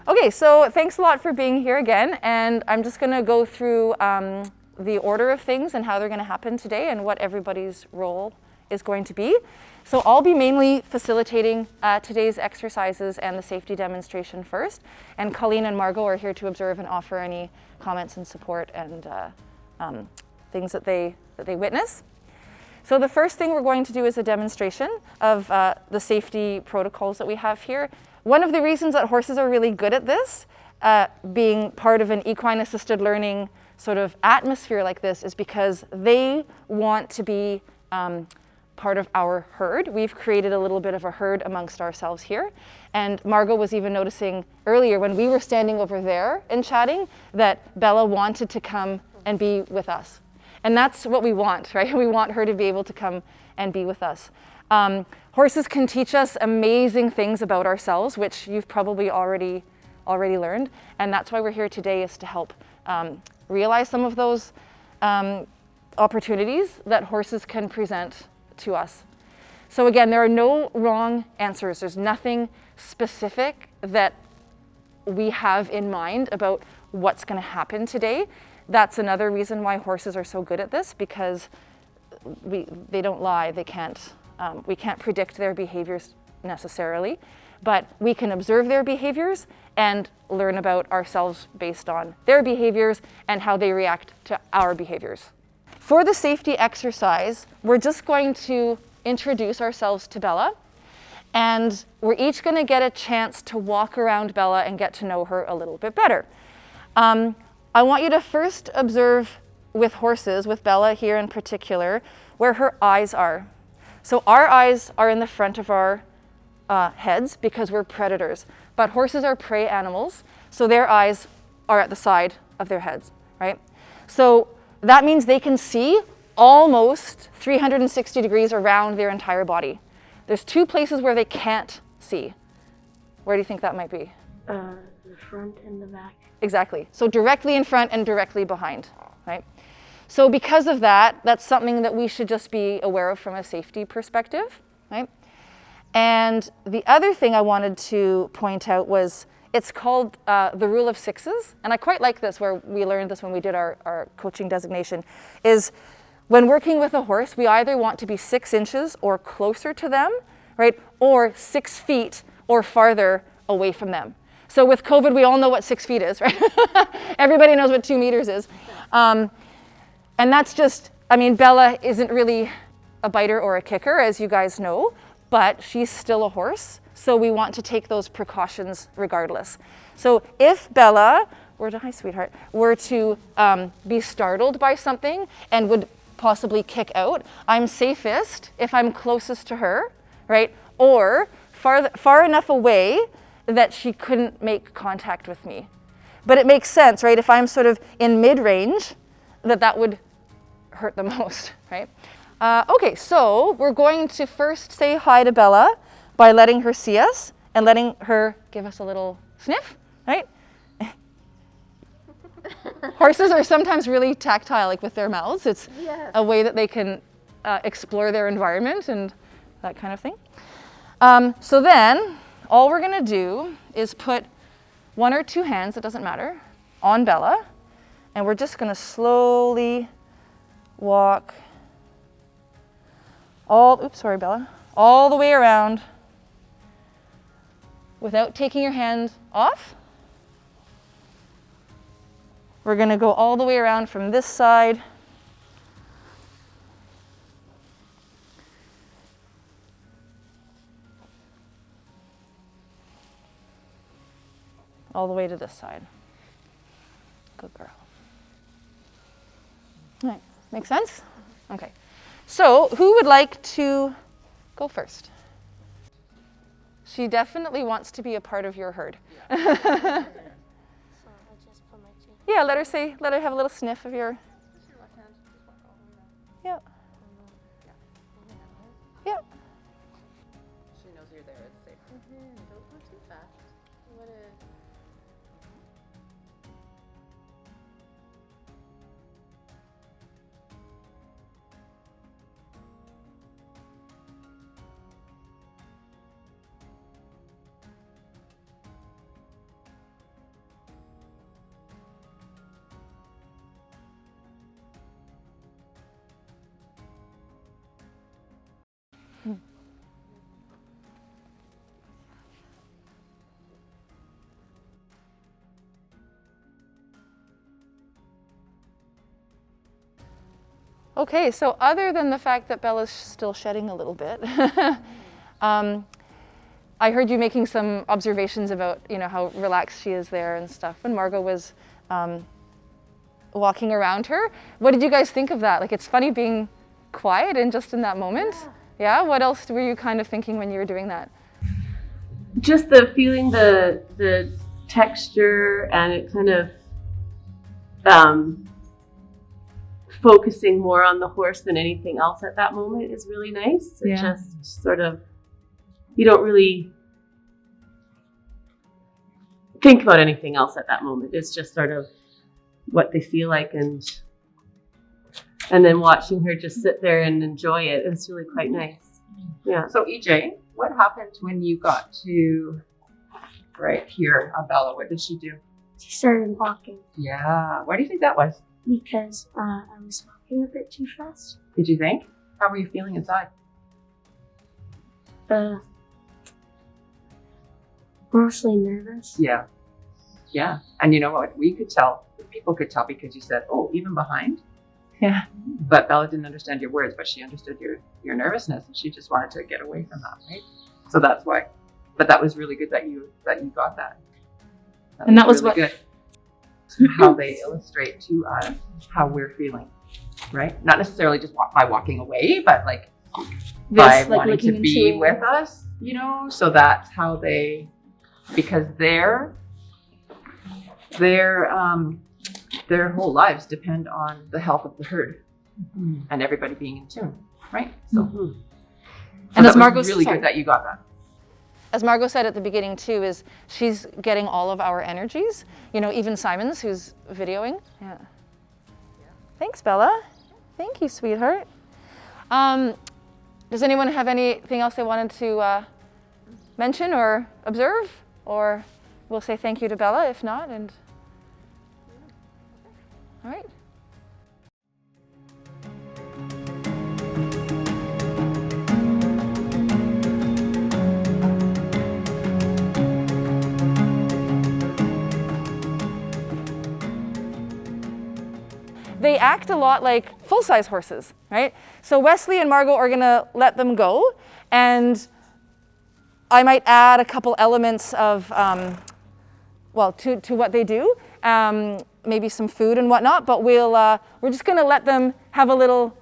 Okay, so thanks a lot for being here again, and I'm just going to go through the order of things and how they're going to happen today and what everybody's role is going to be. So I'll be mainly facilitating today's exercises and the safety demonstration first, and Colleen and Margot are here to observe and offer any comments and support and things that they witness. So the first thing we're going to do is a demonstration of the safety protocols that we have here. One of the reasons that horses are really good at this, being part of an equine assisted learning sort of atmosphere like this, is because they want to be part of our herd. We've created a little bit of a herd amongst ourselves here. And Margot was even noticing earlier when we were standing over there and chatting that Bella wanted to come and be with us. And that's what we want, right? We want her to be able to come and be with us. Horses can teach us amazing things about ourselves, which you've probably already learned. And that's why we're here today, is to help realize some of those opportunities that horses can present to us. So again, there are no wrong answers. There's nothing specific that we have in mind about what's going to happen today. That's another reason why horses are so good at this, because they don't lie. They can't. We can't predict their behaviors necessarily, but we can observe their behaviors and learn about ourselves based on their behaviors and how they react to our behaviors. For the safety exercise, we're just going to introduce ourselves to Bella, and we're each going to get a chance to walk around Bella and get to know her a little bit better. I want you to first observe with horses, with Bella here in particular, where her eyes are. So our eyes are in the front of our heads because we're predators, but horses are prey animals, so their eyes are at the side of their heads, right? So that means they can see almost 360 degrees around their entire body. There's two places where they can't see. Where do you think that might be? The front and the back. Exactly. So directly in front and directly behind, right? So because of that, that's something that we should just be aware of from a safety perspective, right? And the other thing I wanted to point out was, it's called the rule of sixes. And I quite like this, where we learned this when we did our coaching designation, is when working with a horse, we either want to be 6 inches or closer to them, right? Or 6 feet or farther away from them. So with COVID, we all know what 6 feet is, right? Everybody knows what 2 meters is. And that's just, I mean, Bella isn't really a biter or a kicker, as you guys know, but she's still a horse. So we want to take those precautions regardless. So if Bella were to be startled by something and would possibly kick out, I'm safest if I'm closest to her, right? Or far enough away that she couldn't make contact with me. But it makes sense, right? If I'm sort of in mid-range, that would hurt the most, right? Okay, so we're going to first say hi to Bella by letting her see us and letting her give us a little sniff, right? Horses are sometimes really tactile, like with their mouths. It's a way that they can explore their environment and that kind of thing. So then, all we're gonna do is put 1 or 2 hands, it doesn't matter, on Bella, and we're just gonna slowly walk all the way around without taking your hand off. We're gonna go all the way around from this side all the way to this side. Good girl. All right, make sense? Okay. So who would like to go first? She definitely wants to be a part of your herd. So I'll just put my chin. Yeah, let her have a little sniff of your. Just your left hand, just walk all the way around. Yeah. Yeah. Yeah. She knows you're there, it's safe. Don't go too fast. You wanna... Okay, so other than the fact that Bella's still shedding a little bit, I heard you making some observations about, you know, how relaxed she is there and stuff when Margot was walking around her. What did you guys think of that? Like, it's funny being quiet and just in that moment. Yeah? What else were you kind of thinking when you were doing that? Just the feeling, the texture, and it kind of focusing more on the horse than anything else at that moment is really nice. It just sort of, you don't really think about anything else at that moment. It's just sort of what they feel like, and then watching her just sit there and enjoy it. It's really quite nice. Yeah. So EJ, what happened when you got to right here on Bella? What did she do? She started walking Yeah. Why do you think that was? because I was walking a bit too fast. Did you think? How were you feeling inside? Mostly nervous. Yeah. Yeah. And you know what? We could tell, people could tell because you said, oh, even behind. Yeah. But Bella didn't understand your words, but she understood your nervousness, and she just wanted to get away from that, right? So that's why. But that was really good that you got that. And that was really what- good. How they illustrate to us how we're feeling, right? Not necessarily just by walking away, but like by This, like, wanting to looking be into- with us, you know. So that's how they, because their whole lives depend on the health of the herd and everybody being in tune, right? So, And that as Margot was really sorry. good that you got that. As Margot said at the beginning too, is she's getting all of our energies. You know, even Simon's, who's videoing. Yeah. Thanks, Bella. Thank you, sweetheart. Does anyone have anything else they wanted to mention or observe? Or we'll say thank you to Bella if not. And all right. They act a lot like full-size horses, right? So Wesley and Margot are gonna let them go, and I might add a couple elements of, to what they do, maybe some food and whatnot, but we're just gonna let them have a little,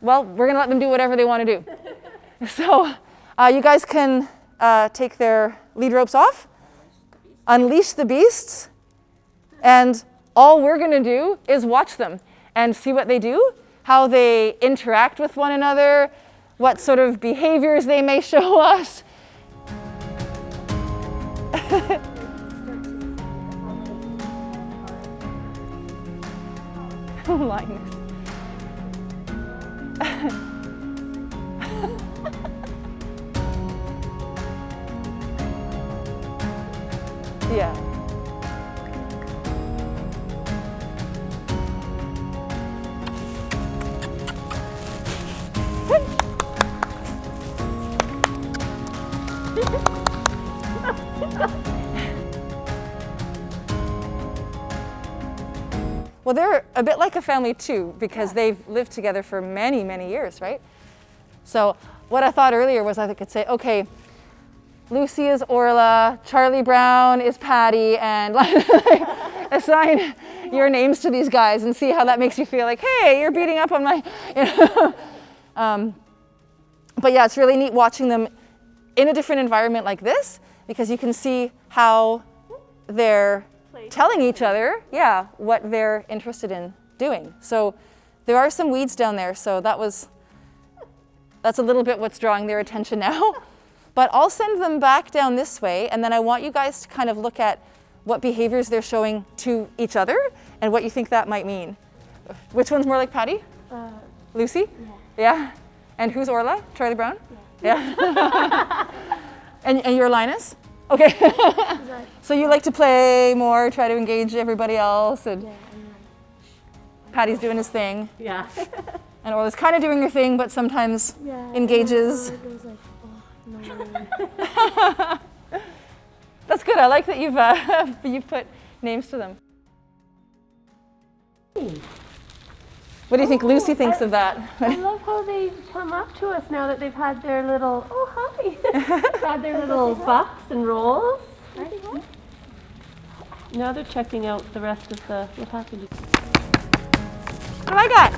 we're gonna let them do whatever they wanna do. So you guys can take their lead ropes off, unleash the beasts, and all we're gonna do is watch them and see what they do, how they interact with one another, what sort of behaviors they may show us. Linus. Yeah. Well, they're a bit like a family too, because they've lived together for many, many years, right? So what I thought earlier was I could say, okay, Lucy is Orla, Charlie Brown is Patty, and assign your names to these guys and see how that makes you feel. Like, hey, you're beating up on my, you know. But yeah, it's really neat watching them in a different environment like this, because you can see how they're telling each other, what they're interested in doing. So there are some weeds down there, so that's a little bit what's drawing their attention now. But I'll send them back down this way, and then I want you guys to kind of look at what behaviors they're showing to each other and what you think that might mean. Which one's more like Patty? Lucy? Yeah. And who's Orla? Charlie Brown? Yeah. And you're Linus? Okay. So you like to play more, try to engage everybody else, and Patty's doing his thing. Yeah. And Orla's kind of doing her thing, but sometimes engages. That's good. I like that you've put names to them. What do you think Lucy thinks of that? I love how they come up to us now that they've had their little, oh hi, had their little bucks and rolls. Now they're checking out the rest of the, what happened. What do I got?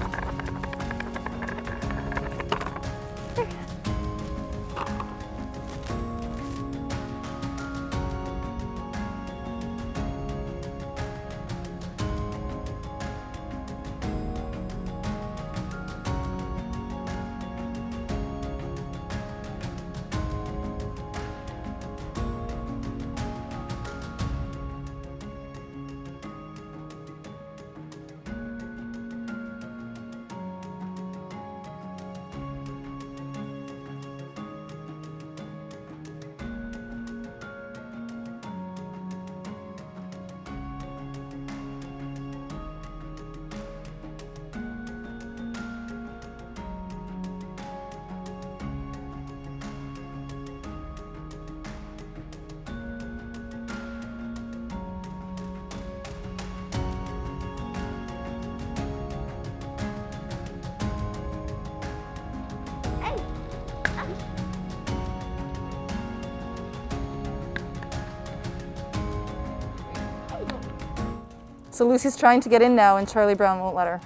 So Lucy's trying to get in now and Charlie Brown won't let her.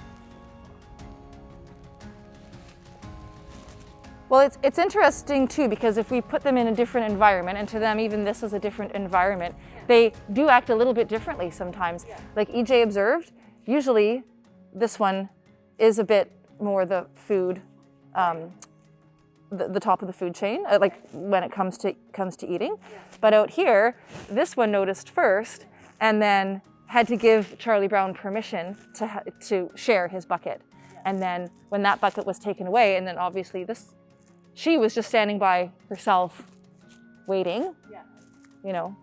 Well, it's interesting too, because if we put them in a different environment, and to them even this is a different environment, they do act a little bit differently sometimes. Like EJ observed, usually this one is a bit more the food, the top of the food chain, like when it comes to eating. But out here, this one noticed first, and then had to give Charlie Brown permission to share his bucket. And then when that bucket was taken away, and then obviously she was just standing by herself waiting, you know,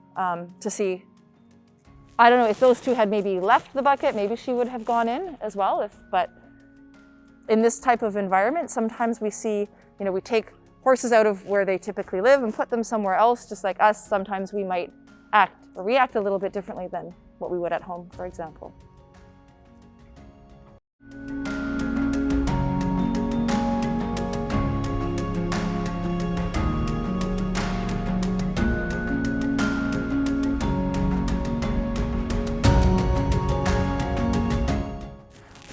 to see, I don't know, if those two had maybe left the bucket, maybe she would have gone in as well. But in this type of environment, sometimes we see, you know, we take horses out of where they typically live and put them somewhere else, just like us. Sometimes we might act or react a little bit differently than what we would at home, for example.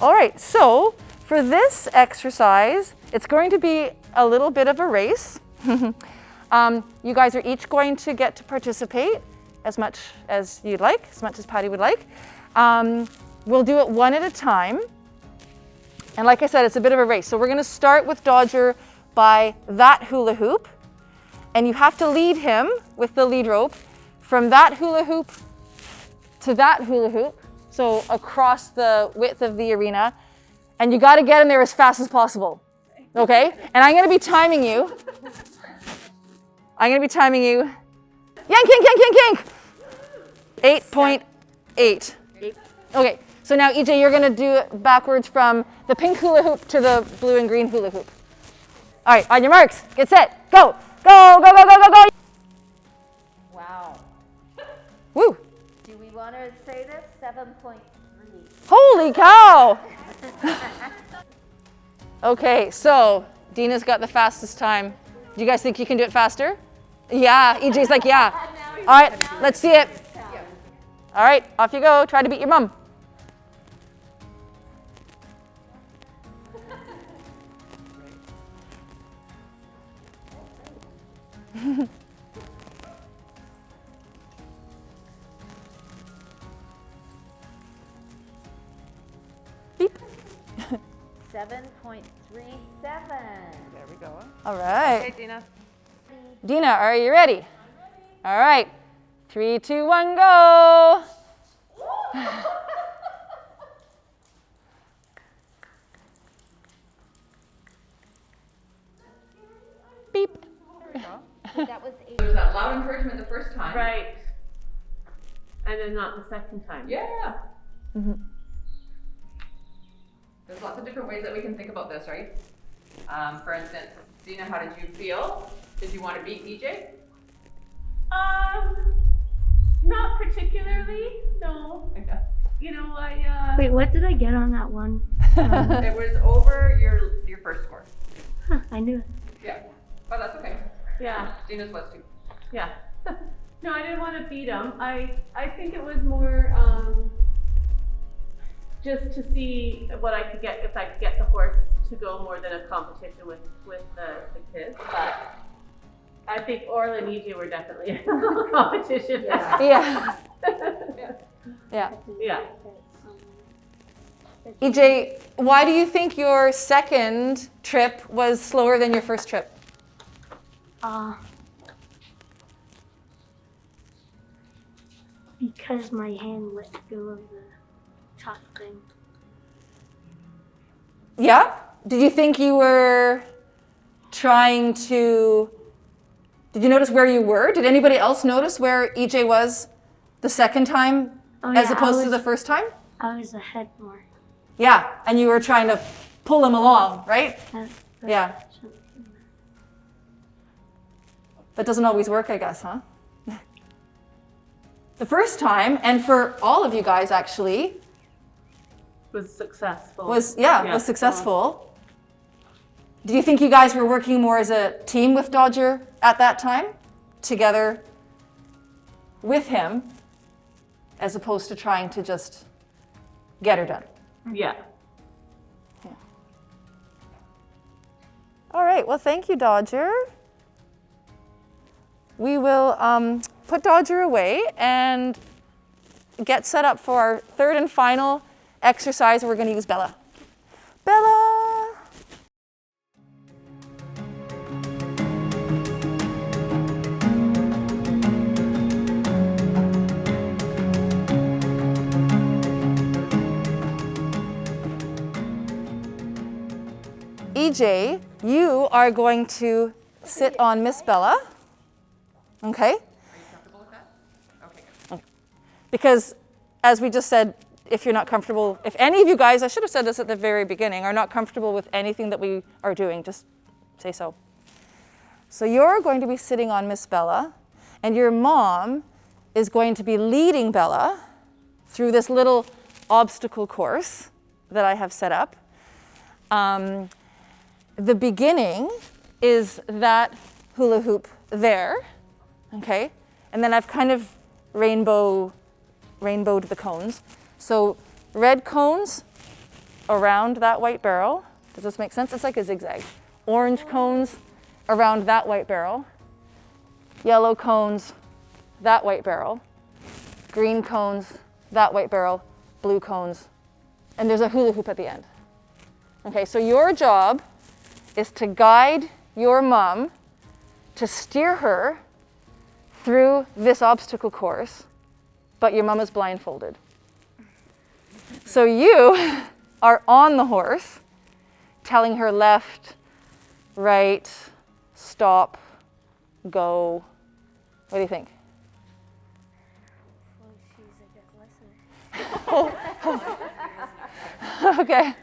All right, so for this exercise, it's going to be a little bit of a race. You guys are each going to get to participate as much as you'd like, as much as Patty would like. We'll do it one at a time. And like I said, it's a bit of a race. So we're gonna start with Dodger by that hula hoop. And you have to lead him with the lead rope from that hula hoop to that hula hoop. So across the width of the arena. And you gotta get him there as fast as possible, okay? And I'm gonna be timing you. Yank, yank, yank, yank, yank. 8.8. Okay, so now EJ, you're gonna do it backwards from the pink hula hoop to the blue and green hula hoop. All right, on your marks, get set, go. Go, go, go, go, go, go. Wow. Woo. Do we want to say this? 7.3. Holy cow. Okay, so Dina's got the fastest time. Do you guys think you can do it faster? Yeah, EJ's like, yeah. All right, let's see it. All right, off you go. Try to beat your mom. Beep. 7.37. There we go. All right. Okay, Dina. Dina, are you ready? All right. 3, 2, 1, go. Beep. That was 8. There was that loud encouragement the first time. Right. And then not the second time. Yeah. There's lots of different ways that we can think about this, right? For instance, Dina, how did you feel? Did you want to beat EJ? Not particularly, no. Okay. You know, I, Wait, what did I get on that one? It was over your first score. I knew it. Yeah. But that's okay. Yeah. Dina's was too. Yeah. No, I didn't want to beat him. I think it was more just to see what I could get, if I could get the horse to go more than a competition with the kids. But I think Orla and EJ were definitely a competition. Yeah. Yeah. Yeah. EJ, why do you think your second trip was slower than your first trip? Because my hand let go of the top thing. Yeah? Did you think you were trying to... Did you notice where you were? Did anybody else notice where EJ was the second time as opposed to the first time? I was ahead more. Yeah, and you were trying to pull him along, right? Yeah. That doesn't always work, I guess, huh? The first time, and for all of you guys actually, Was successful. was successful. Do you think you guys were working more as a team with Dodger at that time, together with him, as opposed to trying to just get her done? Yeah. All right, well, thank you, Dodger. We will put Dodger away and get set up for our third and final exercise. We're going to use Bella. Bella! EJ, you are going to sit on Miss Bella. Okay? Are you comfortable with that? Okay, good. Because, as we just said, if you're not comfortable, if any of you guys, I should have said this at the very beginning, are not comfortable with anything that we are doing, just say so. So you're going to be sitting on Miss Bella, and your mom is going to be leading Bella through this little obstacle course that I have set up. The beginning is that hula hoop there. Okay, and then I've kind of rainbowed the cones. So red cones around that white barrel. Does this make sense? It's like a zigzag. Orange cones around that white barrel. Yellow cones, that white barrel. Green cones, that white barrel. Blue cones. And there's a hula hoop at the end. Okay, so your job is to guide your mom, to steer her through this obstacle course, but your mom is blindfolded. So you are on the horse, telling her left, right, stop, go. What do you think? Well, she's a good listener. Okay.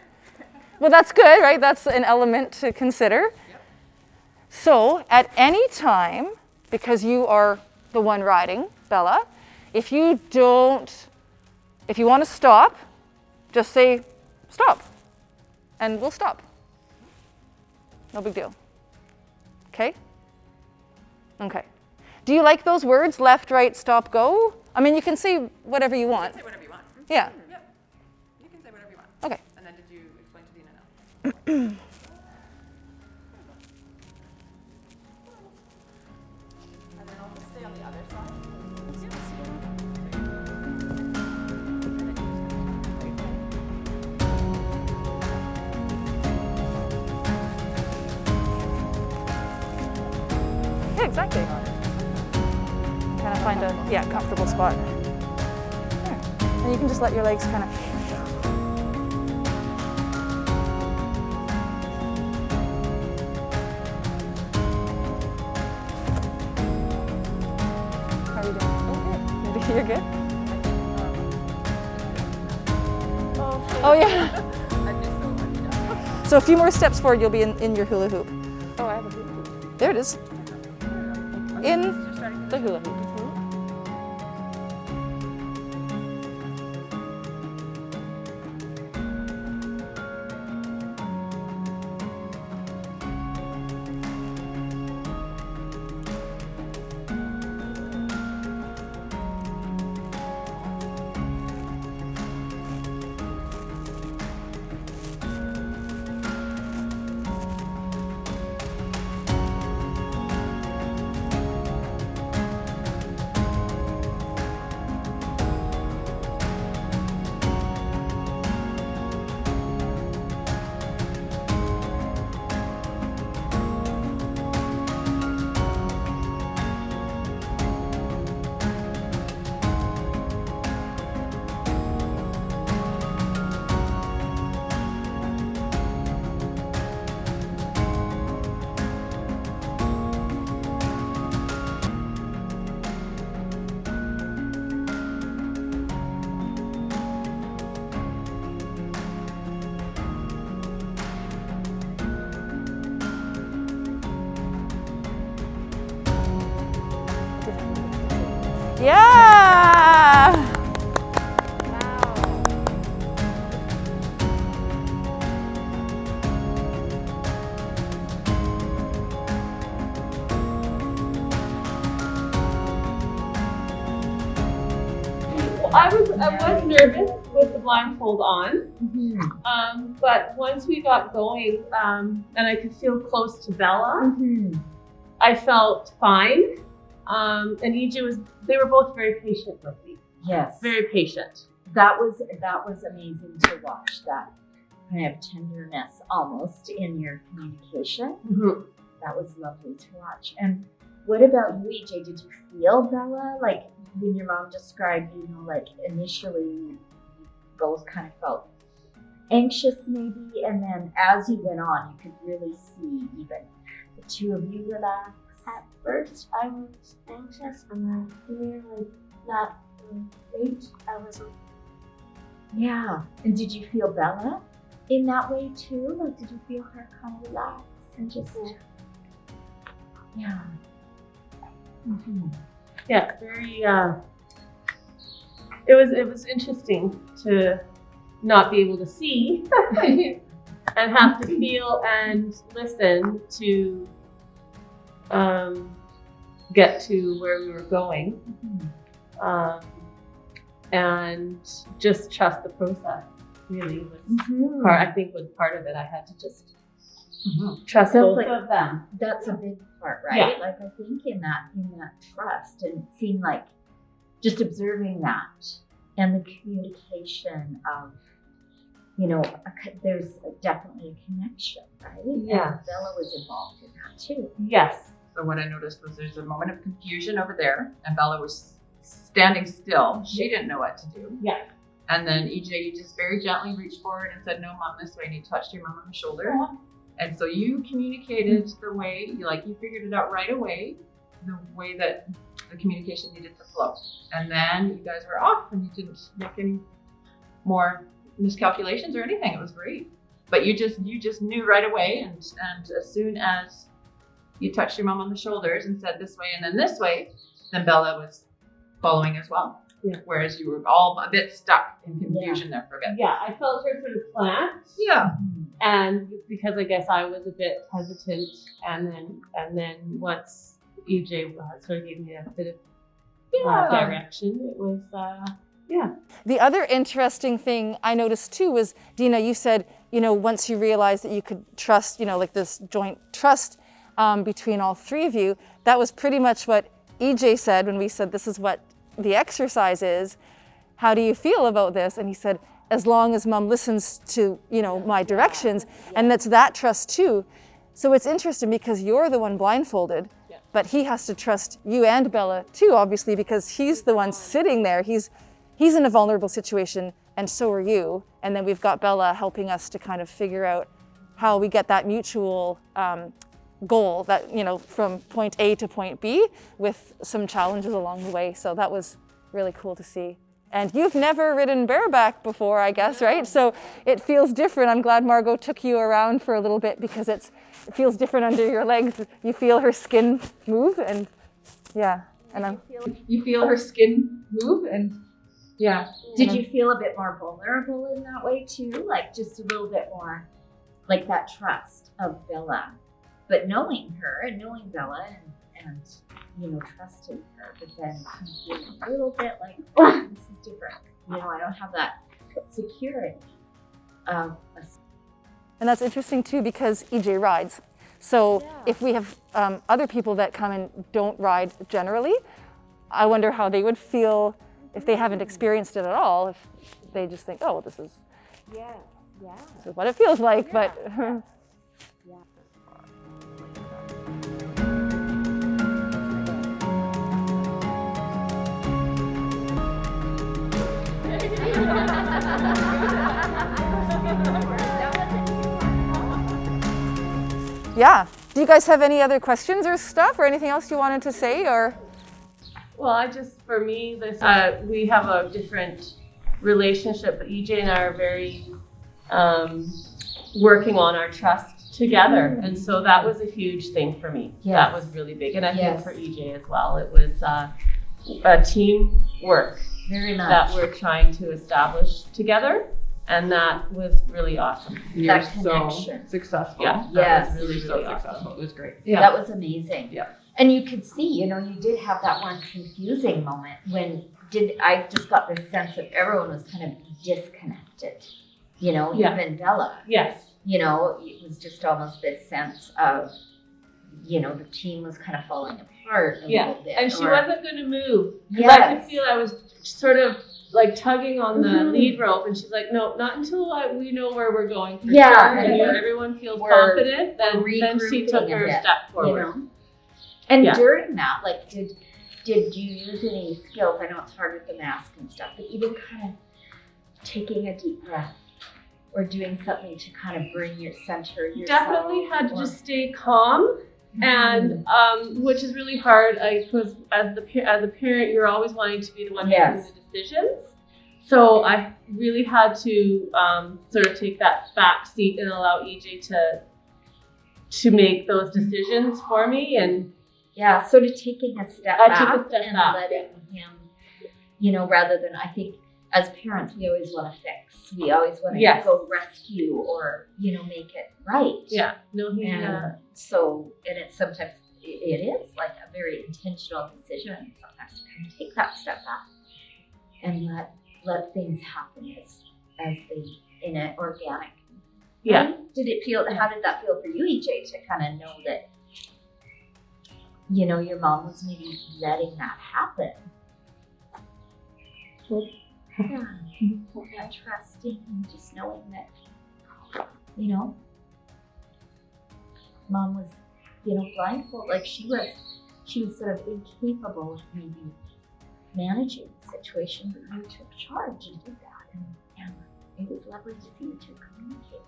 Well, that's good, right? That's an element to consider. So at any time, because you are the one riding, Bella, if you want to stop, just say stop, and we'll stop. No big deal. Okay? Okay. Do you like those words, left, right, stop, go? I mean, you can say whatever you want. Say whatever you want. Yeah. Yep. You can say whatever you want. Okay. And then did you explain to Dina now? And then I'll just stay on the other side. Yeah, exactly. Kind of find a comfortable spot. There. And you can just let your legs kind of. How are you doing? Oh, good. You're good? Oh, yeah. I'd be so lucky to. So a few more steps forward, you'll be in your hula hoop. Oh, I have a hula hoop. There it is. In the hula hoop. Yeah. I was nervous with the blindfold on, but once we got going and I could feel close to Bella, I felt fine. And EJ they were both very patient with me. Yes. Very patient. That was amazing to watch, that kind of tenderness almost in your communication. That was lovely to watch. And what about you, EJ? Did you feel Bella? Like when your mom described, like initially you both kind of felt anxious maybe, and then as you went on, you could really see even the two of you relax. At first, I was anxious, and then we were like that age. I was like, Yeah. And did you feel Bella in that way too? Like, did you feel her kind of relax and just, yeah. Yeah, very. It was interesting to not be able to see and have to feel and listen to get to where we were going, and just trust the process. Really was I think was part of it. I had to just trust both of them. That's a big part, right? Yeah. Like I think in that trust, and it seemed like just observing that and the communication of, there's definitely a connection, right? Yeah. And Bella was involved in that too. Yes. So what I noticed was there's a moment of confusion over there, and Bella was standing still. She didn't know what to do. Yeah. And then EJ, you just very gently reached forward and said, "No, Mom, this way." And you touched your mom on the shoulder. And so you communicated the way, you figured it out right away, the way that the communication needed to flow. And then you guys were off, and you didn't make any more miscalculations or anything. It was great. But you just knew right away, and as soon as you touched your mom on the shoulders and said this way and then this way, then Bella was following as well. Yeah. Whereas you were all a bit stuck in confusion there for a bit. Yeah, I felt her sort of plant. Yeah. And because I guess I was a bit hesitant, and then once EJ sort of gave me a bit of direction, it was The other interesting thing I noticed too was, Dina, you said, once you realized that you could trust, like this joint trust between all three of you, that was pretty much what EJ said when we said, this is what the exercise is. How do you feel about this? And he said, as long as Mom listens to, my directions, and that's that trust too. So it's interesting because you're the one blindfolded, but he has to trust you and Bella too, obviously, because he's the one sitting there. He's in a vulnerable situation, and so are you. And then we've got Bella helping us to kind of figure out how we get that mutual goal, that, from point A to point B, with some challenges along the way. So that was really cool to see. And you've never ridden bareback before, I guess, right? So it feels different. I'm glad Margot took you around for a little bit, because it feels different under your legs. You feel her skin move, and You feel her skin move, and Did you feel a bit more vulnerable in that way too? Like just a little bit more like that trust of Bella, but knowing her and knowing Bella and trusting her, but then kind of feeling a little bit like, oh, this is different. I don't have that security. And that's interesting too, because EJ rides. So if we have other people that come and don't ride generally, I wonder how they would feel if they haven't experienced it at all, if they just think, oh, well, this is what it feels like, but. Yeah. Do you guys have any other questions or stuff, or anything else you wanted to say, or? Well, for me, we have a different relationship, but EJ and I are very working on our trust together. And so that was a huge thing for me. Yes. That was really big. And I think Yes. for EJ as well, it was teamwork Very much. that we're trying to establish together, and that was really awesome. You That were so connection. successful. Yeah, Yes. that was really, So really awesome. successful. It was great. That was amazing. Yeah. And you could see, you know, you did have that one confusing moment when I just got this sense that everyone was kind of disconnected. You know, Yeah. even Bella. Yes. You know, it was just almost this sense of, you know, the team was kind of falling apart a Yeah, little bit. and she or- wasn't going to move. 'Cause I could Yes. feel I was sort of like tugging on the Mhm. lead rope, and she's like, "No, not until we know where we're going for Yeah, sure, and and everyone feels we're confident." Then she regrouping took a her bit, step You forward. know? And Yeah. during that, like, did you use any skills? I know it's hard with the mask and stuff, but even kind of taking a deep breath or doing something to kind of bring your center yourself. Definitely had to or- just stay calm, and which is really hard. Because as a parent, you're always wanting to be the one Yes. making the decisions. So I really had to sort of take that back seat and allow EJ to make those decisions for me. And Yeah, sort of taking a step I back took a step and back. letting him, you know, rather than, I think as parents, we always want to fix. We always want to Yes. go rescue or, you know, make it right. yeah, no, he. And so, and it's sometimes, it is like a very intentional decision sometimes to kind of take that step back and let things happen as they, in an organic. Yeah. Right? How did that feel for you, EJ, to kind of know that, you know, your mom was maybe letting that happen? Yeah, trusting and just knowing that, you know, mom was, you know, blindfolded, like she was sort of incapable of maybe managing the situation, but you took charge and did that, and it was lovely to see you two communicate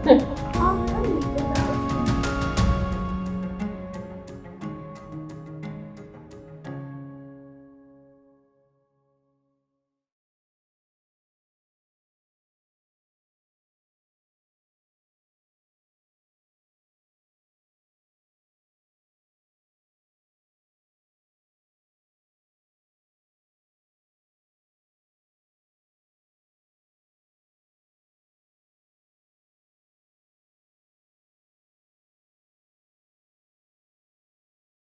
that.